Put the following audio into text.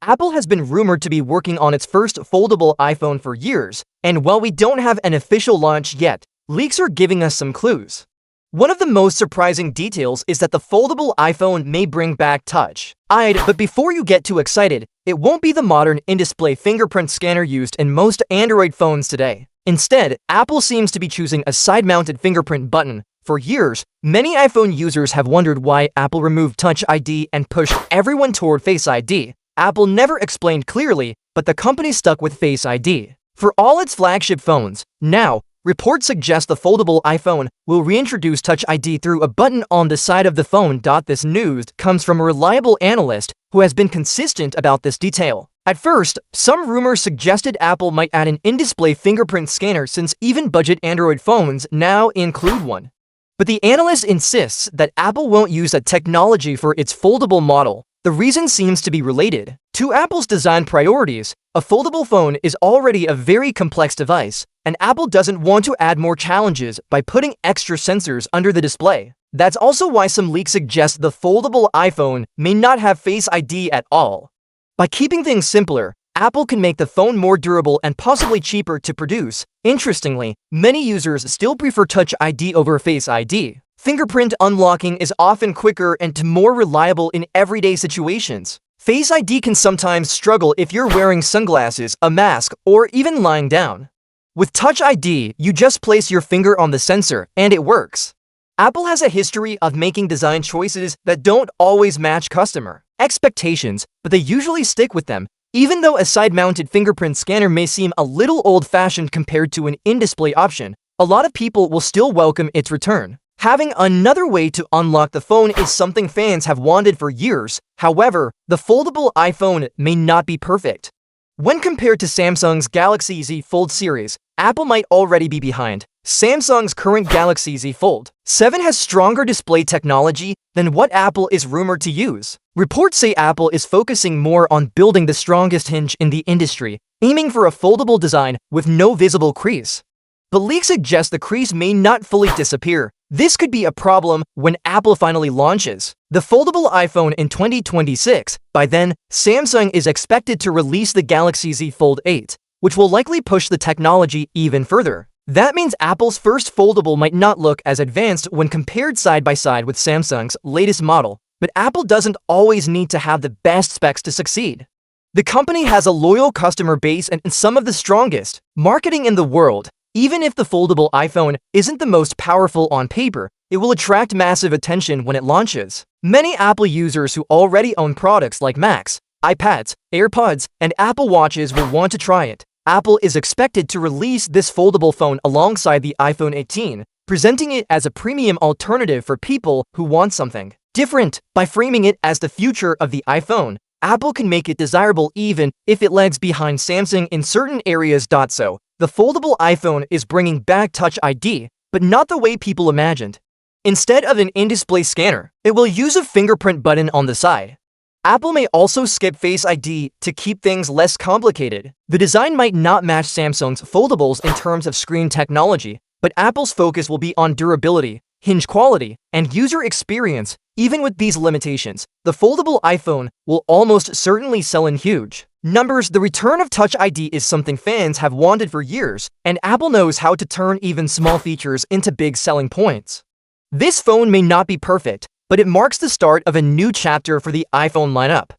Apple has been rumored to be working on its first foldable iPhone for years, and while we don't have an official launch yet, leaks are giving us some clues. One of the most surprising details is that the foldable iPhone may bring back Touch ID, but before you get too excited, it won't be the modern in-display fingerprint scanner used in most Android phones today. Instead, Apple seems to be choosing a side-mounted fingerprint button. For years, many iPhone users have wondered why Apple removed Touch ID and pushed everyone toward Face ID. Apple never explained clearly, but the company stuck with Face ID for all its flagship phones. Now, reports suggest the foldable iPhone will reintroduce Touch ID through a button on the side of the phone. This news comes from a reliable analyst who has been consistent about this detail. At first, some rumors suggested Apple might add an in-display fingerprint scanner since even budget Android phones now include one. But the analyst insists that Apple won't use that technology for its foldable model. The reason seems to be related to Apple's design priorities. A foldable phone is already a very complex device, and Apple doesn't want to add more challenges by putting extra sensors under the display. That's also why some leaks suggest the foldable iPhone may not have Face ID at all. By keeping things simpler, Apple can make the phone more durable and possibly cheaper to produce. Interestingly, many users still prefer Touch ID over Face ID. Fingerprint unlocking is often quicker and more reliable in everyday situations. Face ID can sometimes struggle if you're wearing sunglasses, a mask, or even lying down. With Touch ID, you just place your finger on the sensor, and it works. Apple has a history of making design choices that don't always match customer expectations, but they usually stick with them. Even though a side-mounted fingerprint scanner may seem a little old-fashioned compared to an in-display option, a lot of people will still welcome its return. Having another way to unlock the phone is something fans have wanted for years. However, the foldable iPhone may not be perfect. When compared to Samsung's Galaxy Z Fold series, Apple might already be behind. Samsung's current Galaxy Z Fold 7 has stronger display technology than what Apple is rumored to use. Reports say Apple is focusing more on building the strongest hinge in the industry, aiming for a foldable design with no visible crease. But leaks suggest the crease may not fully disappear. This could be a problem when Apple finally launches the foldable iPhone in 2026. By then, Samsung is expected to release the Galaxy Z Fold 8, which will likely push the technology even further. That means Apple's first foldable might not look as advanced when compared side by side with Samsung's latest model, but Apple doesn't always need to have the best specs to succeed. The company has a loyal customer base and some of the strongest marketing in the world. Even if the foldable iPhone isn't the most powerful on paper, it will attract massive attention when it launches. Many Apple users who already own products like Macs, iPads, AirPods, and Apple Watches will want to try it. Apple is expected to release this foldable phone alongside the iPhone 18, presenting it as a premium alternative for people who want something different. By framing it as the future of the iPhone, Apple can make it desirable even if it lags behind Samsung in certain areas. The foldable iPhone is bringing back Touch ID, but not the way people imagined. Instead of an in-display scanner, it will use a fingerprint button on the side. Apple may also skip Face ID to keep things less complicated. The design might not match Samsung's foldables in terms of screen technology, but Apple's focus will be on durability, hinge quality, and user experience. Even with these limitations, the foldable iPhone will almost certainly sell in huge numbers. The return of Touch ID is something fans have wanted for years, and Apple knows how to turn even small features into big selling points. This phone may not be perfect, but it marks the start of a new chapter for the iPhone lineup.